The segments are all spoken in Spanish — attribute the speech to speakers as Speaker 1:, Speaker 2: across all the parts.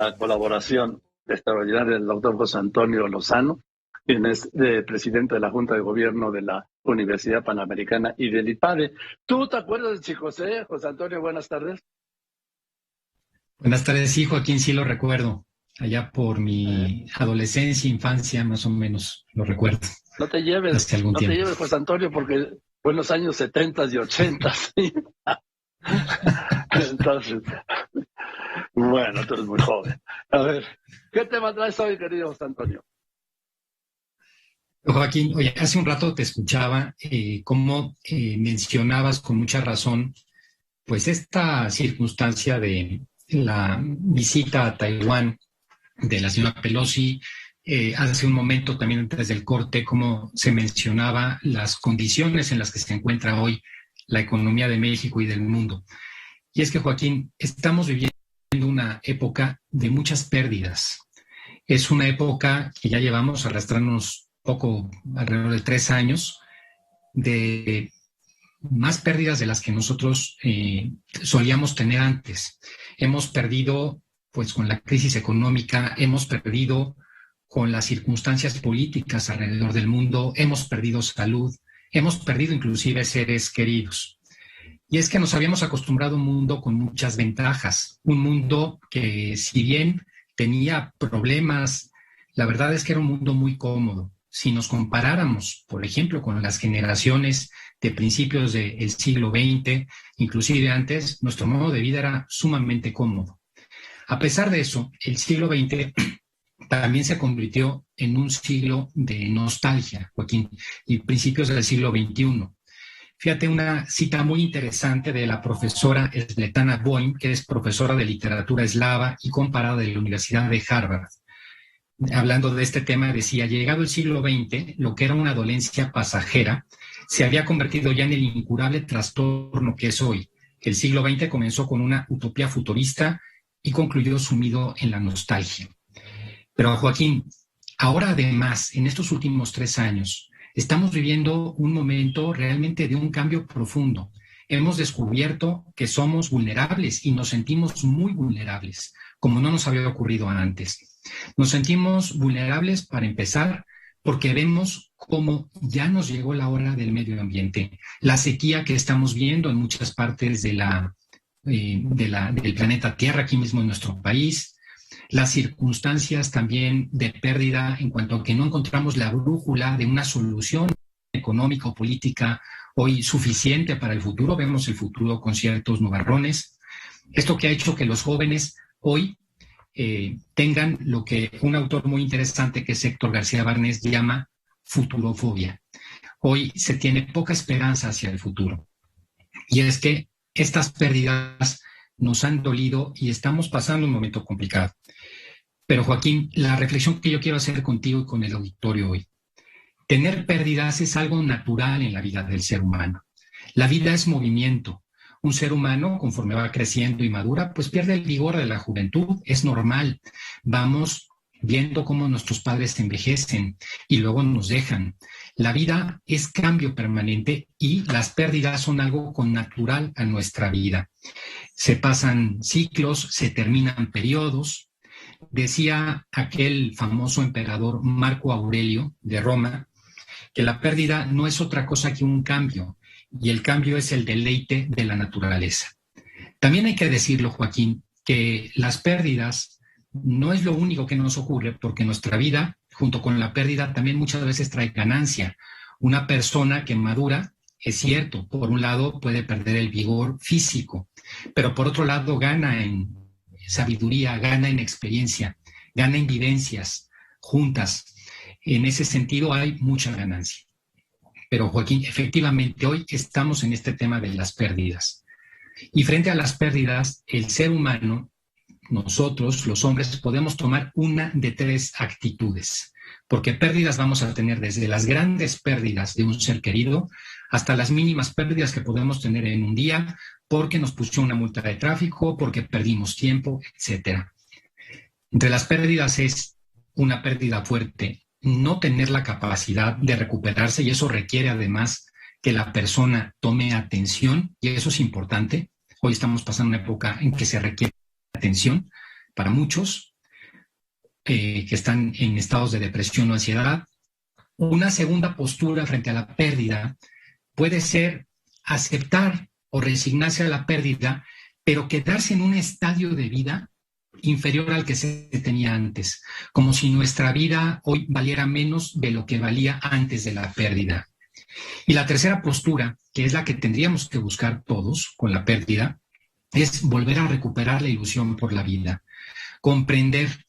Speaker 1: la colaboración extraordinaria del doctor José Antonio Lozano, quien es presidente de la Junta de Gobierno de la Universidad Panamericana y del IPADE. ¿Tú te acuerdas de Chico José? José Antonio, buenas tardes.
Speaker 2: Buenas tardes, sí, Joaquín, sí lo recuerdo. Allá por mi adolescencia, infancia, más o menos, lo recuerdo.
Speaker 1: No te lleves,
Speaker 2: hace algún
Speaker 1: no
Speaker 2: tiempo.
Speaker 1: te lleves, José Antonio, porque fue en los años 70 y 80. ¿Sí? Entonces, bueno, tú eres muy joven. A ver, ¿qué tema traes hoy, querido José Antonio?
Speaker 2: Joaquín, oye, hace un rato te escuchaba cómo mencionabas con mucha razón, pues esta circunstancia de la visita a Taiwán de la señora Pelosi. Hace un momento también antes del corte, como se mencionaba las condiciones en las que se encuentra hoy la economía de México y del mundo. Y es que, Joaquín, estamos viviendo una época de muchas pérdidas. Es una época que ya llevamos arrastrándonos poco, alrededor de 3 años, de más pérdidas de las que nosotros solíamos tener antes. Hemos perdido, pues con la crisis económica, hemos perdido con las circunstancias políticas alrededor del mundo, hemos perdido salud, hemos perdido inclusive seres queridos. Y es que nos habíamos acostumbrado a un mundo con muchas ventajas, un mundo que si bien tenía problemas, la verdad es que era un mundo muy cómodo. Si nos comparáramos, por ejemplo, con las generaciones de principios del siglo XX, inclusive antes, nuestro modo de vida era sumamente cómodo. A pesar de eso, el siglo XX también se convirtió en un siglo de nostalgia, Joaquín, y principios del siglo XXI. Fíjate una cita muy interesante de la profesora Svetlana Boym, que es profesora de literatura eslava y comparada de la Universidad de Harvard. Hablando de este tema, decía, llegado el siglo XX, lo que era una dolencia pasajera se había convertido ya en el incurable trastorno que es hoy. El siglo XX comenzó con una utopía futurista y concluyó sumido en la nostalgia. Pero, Joaquín, ahora además, en estos últimos 3 años, estamos viviendo un momento realmente de un cambio profundo. Hemos descubierto que somos vulnerables y nos sentimos muy vulnerables, como no nos había ocurrido antes. Nos sentimos vulnerables, para empezar, porque vemos cómo ya nos llegó la hora del medio ambiente. La sequía que estamos viendo en muchas partes del planeta Tierra, aquí mismo en nuestro país, las circunstancias también de pérdida en cuanto a que no encontramos la brújula de una solución económica o política hoy suficiente para el futuro. Vemos el futuro con ciertos nubarrones. Esto que ha hecho que los jóvenes hoy tengan lo que un autor muy interesante, que es Héctor García Barnés, llama futurofobia. Hoy se tiene poca esperanza hacia el futuro. Y es que estas pérdidas nos han dolido y estamos pasando un momento complicado. Pero, Joaquín, la reflexión que yo quiero hacer contigo y con el auditorio hoy: tener pérdidas es algo natural en la vida del ser humano. La vida es movimiento. Un ser humano, conforme va creciendo y madura, pues pierde el vigor de la juventud. Es normal. Vamos viendo cómo nuestros padres envejecen y luego nos dejan. La vida es cambio permanente y las pérdidas son algo connatural a nuestra vida. Se pasan ciclos, se terminan periodos. Decía aquel famoso emperador Marco Aurelio de Roma que la pérdida no es otra cosa que un cambio, y el cambio es el deleite de la naturaleza. También hay que decirlo, Joaquín, que las pérdidas no es lo único que nos ocurre, porque nuestra vida, junto con la pérdida, también muchas veces trae ganancia. Una persona que madura, es cierto, por un lado puede perder el vigor físico, pero por otro lado gana en sabiduría, gana en experiencia, gana en vivencias juntas. En ese sentido hay mucha ganancia. Pero, Joaquín, efectivamente hoy estamos en este tema de las pérdidas. Y frente a las pérdidas, el ser humano, nosotros, los hombres, podemos tomar una de 3 actitudes. Porque pérdidas vamos a tener desde las grandes pérdidas de un ser querido hasta las mínimas pérdidas que podemos tener en un día porque nos puso una multa de tráfico, porque perdimos tiempo, etcétera. Entre las pérdidas es una pérdida fuerte, no tener la capacidad de recuperarse, y eso requiere además que la persona tome atención, y eso es importante. Hoy estamos pasando una época en que se requiere atención para muchos, que están en estados de depresión o ansiedad. Una segunda postura frente a la pérdida puede ser aceptar o resignarse a la pérdida, pero quedarse en un estadio de vida inferior al que se tenía antes, como si nuestra vida hoy valiera menos de lo que valía antes de la pérdida. Y la tercera postura, que es la que tendríamos que buscar todos con la pérdida, es volver a recuperar la ilusión por la vida, comprender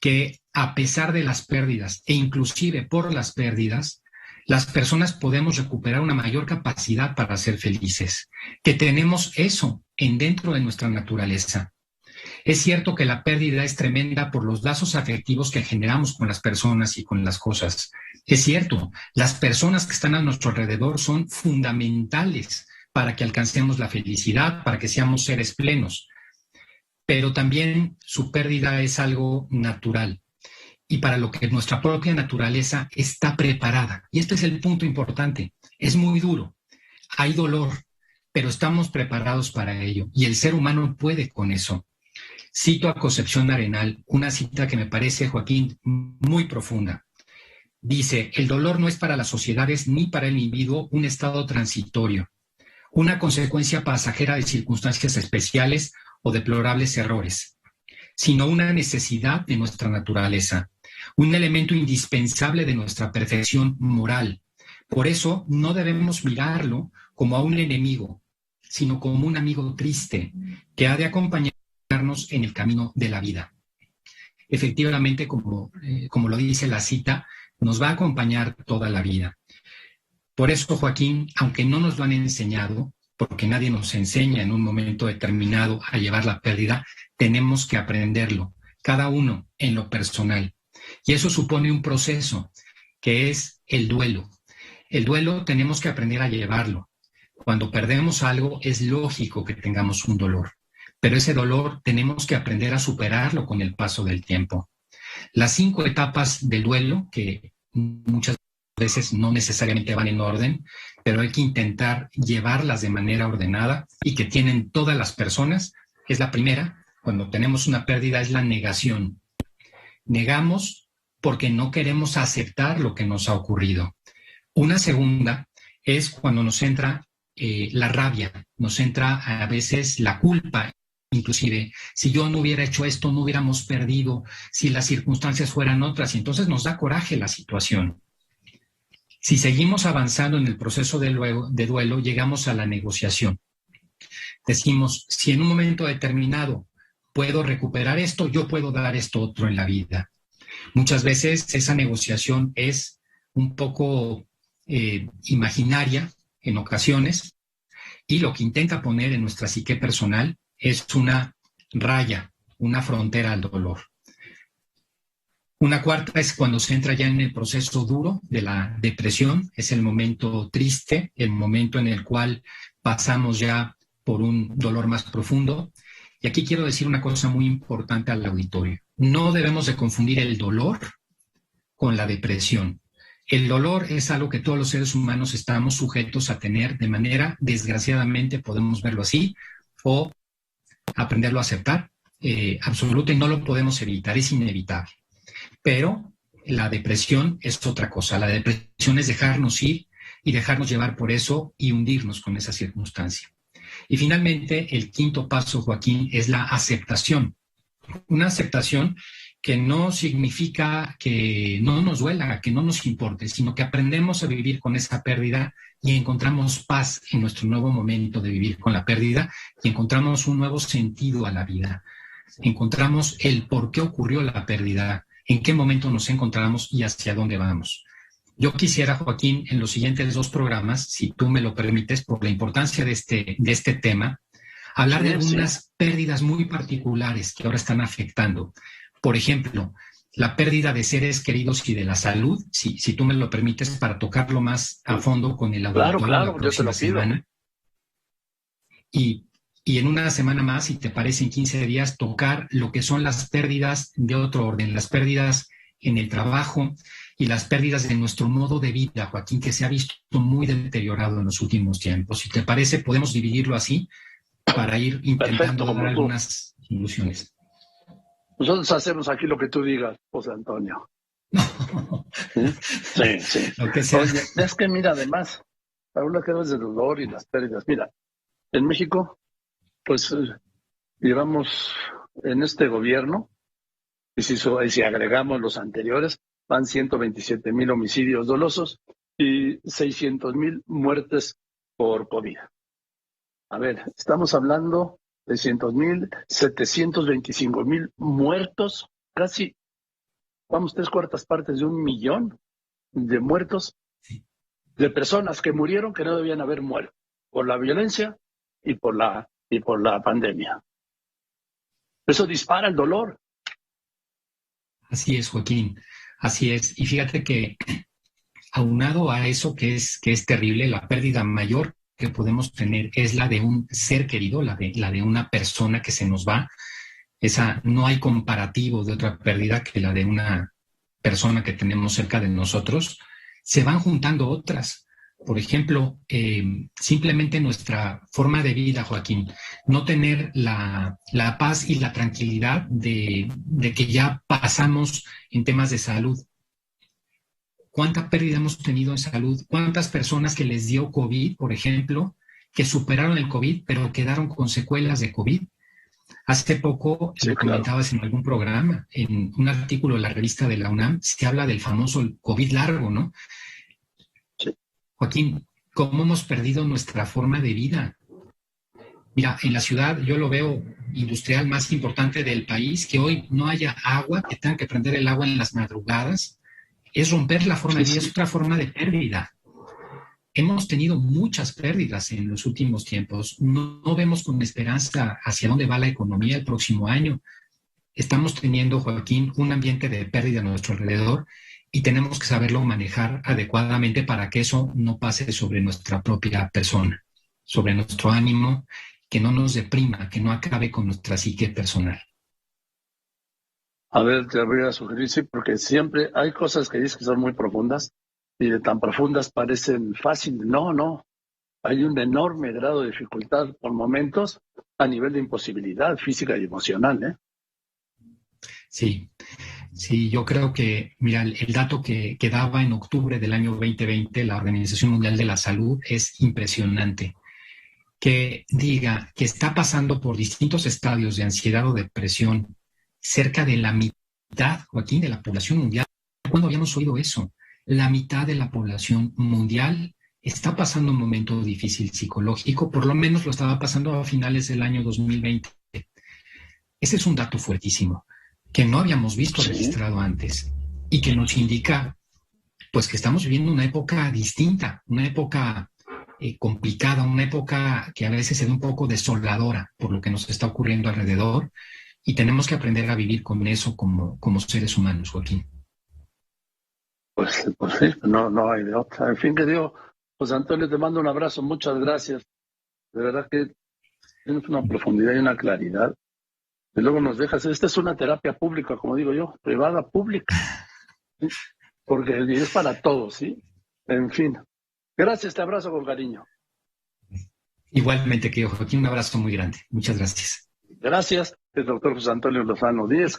Speaker 2: que a pesar de las pérdidas e inclusive por las pérdidas, las personas podemos recuperar una mayor capacidad para ser felices, que tenemos eso dentro de nuestra naturaleza. Es cierto que la pérdida es tremenda por los lazos afectivos que generamos con las personas y con las cosas. Es cierto, las personas que están a nuestro alrededor son fundamentales para que alcancemos la felicidad, para que seamos seres plenos. Pero también su pérdida es algo natural y para lo que nuestra propia naturaleza está preparada. Y este es el punto importante. Es muy duro, hay dolor, pero estamos preparados para ello y el ser humano puede con eso. Cito a Concepción Arenal, una cita que me parece, Joaquín, muy profunda. Dice, el dolor no es para las sociedades ni para el individuo un estado transitorio, una consecuencia pasajera de circunstancias especiales o deplorables errores, sino una necesidad de nuestra naturaleza, un elemento indispensable de nuestra perfección moral. Por eso no debemos mirarlo como a un enemigo, sino como un amigo triste que ha de acompañarnos en el camino de la vida. Efectivamente, como lo dice la cita, nos va a acompañar toda la vida. Por eso, Joaquín, aunque no nos lo han enseñado, porque nadie nos enseña en un momento determinado a llevar la pérdida, tenemos que aprenderlo, cada uno en lo personal. Y eso supone un proceso, que es el duelo. El duelo tenemos que aprender a llevarlo. Cuando perdemos algo, es lógico que tengamos un dolor, pero ese dolor tenemos que aprender a superarlo con el paso del tiempo. Las 5 etapas del duelo, que muchas veces no necesariamente van en orden, pero hay que intentar llevarlas de manera ordenada y que tienen todas las personas, es la primera, cuando tenemos una pérdida, es la negación. Negamos porque no queremos aceptar lo que nos ha ocurrido. Una segunda es cuando nos entra la rabia, nos entra a veces la culpa. Inclusive, si yo no hubiera hecho esto, no hubiéramos perdido, si las circunstancias fueran otras, y entonces nos da coraje la situación. Si seguimos avanzando en el proceso de duelo, llegamos a la negociación. Decimos, si en un momento determinado puedo recuperar esto, yo puedo dar esto otro en la vida. Muchas veces esa negociación es un poco imaginaria en ocasiones, y lo que intenta poner en nuestra psique personal es una raya, una frontera al dolor. Una cuarta es cuando se entra ya en el proceso duro de la depresión, es el momento triste, el momento en el cual pasamos ya por un dolor más profundo. Y aquí quiero decir una cosa muy importante al auditorio. No debemos de confundir el dolor con la depresión. El dolor es algo que todos los seres humanos estamos sujetos a tener de manera, desgraciadamente, podemos verlo así, o aprenderlo a aceptar, absoluto, y no lo podemos evitar, es inevitable. Pero la depresión es otra cosa. La depresión es dejarnos ir y dejarnos llevar por eso y hundirnos con esa circunstancia. Y finalmente, el quinto paso, Joaquín, es la aceptación. Una aceptación que no significa que no nos duela, que no nos importe, sino que aprendemos a vivir con esa pérdida y encontramos paz en nuestro nuevo momento de vivir con la pérdida y encontramos un nuevo sentido a la vida. Encontramos el por qué ocurrió la pérdida, en qué momento nos encontramos y hacia dónde vamos. Yo quisiera, Joaquín, en los siguientes 2 programas, si tú me lo permites, por la importancia de este tema, hablar de algunas pérdidas muy particulares que ahora están afectando. Por ejemplo, la pérdida de seres queridos y de la salud, si tú me lo permites, para tocarlo más a fondo con el auditorio la próxima semana. Y en una semana más, si te parece, en 15 días, tocar lo que son las pérdidas de otro orden, las pérdidas en el trabajo y las pérdidas de nuestro modo de vida, Joaquín, que se ha visto muy deteriorado en los últimos tiempos. Si te parece, podemos dividirlo así para ir intentando dar algunas soluciones.
Speaker 1: Nosotros hacemos aquí lo que tú digas, José Antonio. Sí, sí.
Speaker 2: Lo que sea.
Speaker 1: Oye, es que mira, además, habla que del dolor y las pérdidas. Mira, en México, pues llevamos en este gobierno, y si agregamos los anteriores, van 127,000 homicidios dolosos y 600,000 muertes por COVID. A ver, estamos hablando de 600,000, 725,000 muertos, casi, vamos, 3/4 de 1,000,000 de muertos, de personas que murieron que no debían haber muerto por la violencia y por la pandemia. Eso dispara el dolor.
Speaker 2: Así es, Joaquín, así es. Y fíjate que aunado a eso que es terrible, la pérdida mayor que podemos tener es la de un ser querido, la de una persona que se nos va. Esa, no hay comparativo de otra pérdida que la de una persona que tenemos cerca de nosotros. Se van juntando otras. Por ejemplo, simplemente nuestra forma de vida, Joaquín, no tener la paz y la tranquilidad de que ya pasamos en temas de salud. ¿Cuánta pérdida hemos tenido en salud? ¿Cuántas personas que les dio COVID, por ejemplo, que superaron el COVID, pero quedaron con secuelas de COVID? Hace poco,
Speaker 1: Sí,
Speaker 2: lo comentabas en algún programa, en un artículo de la revista de la UNAM, se habla del famoso COVID largo, ¿no?
Speaker 1: Sí.
Speaker 2: Joaquín, ¿cómo hemos perdido nuestra forma de vida? Mira, en la ciudad, yo lo veo industrial más importante del país, que hoy no haya agua, que tengan que prender el agua en las madrugadas, es romper la forma de vida, es otra forma de pérdida. Hemos tenido muchas pérdidas en los últimos tiempos. No vemos con esperanza hacia dónde va la economía el próximo año. Estamos teniendo, Joaquín, un ambiente de pérdida a nuestro alrededor y tenemos que saberlo manejar adecuadamente para que eso no pase sobre nuestra propia persona, sobre nuestro ánimo, que no nos deprima, que no acabe con nuestra psique personal.
Speaker 1: A ver, te voy a sugerir, sí, porque siempre hay cosas que dices que son muy profundas y de tan profundas parecen fáciles. No. Hay un enorme grado de dificultad por momentos a nivel de imposibilidad física y emocional, ¿eh?
Speaker 2: Sí, yo creo que, mira, el dato que daba en octubre del año 2020 la Organización Mundial de la Salud es impresionante. Que diga que está pasando por distintos estadios de ansiedad o depresión cerca de la mitad, Joaquín, de la población mundial. ¿Cuándo habíamos oído eso? La mitad de la población mundial está pasando un momento difícil psicológico, por lo menos lo estaba pasando a finales del año 2020. Ese es un dato fuertísimo que no habíamos visto registrado antes y que nos indica pues que estamos viviendo una época distinta, una época complicada, una época que a veces se ve un poco desoladora por lo que nos está ocurriendo alrededor y tenemos que aprender a vivir con eso como seres humanos, Joaquín.
Speaker 1: Pues sí, no hay de otra. En fin, que digo, José Antonio, te mando un abrazo, muchas gracias. De verdad que tienes una profundidad y una claridad. Y luego nos dejas, esta es una terapia pública, como digo yo, privada, pública. ¿Sí? Porque es para todos, ¿sí? En fin. Gracias, te abrazo con cariño.
Speaker 2: Igualmente, querido Joaquín, un abrazo muy grande. Muchas gracias.
Speaker 1: Gracias, el doctor José Antonio Lozano Díez.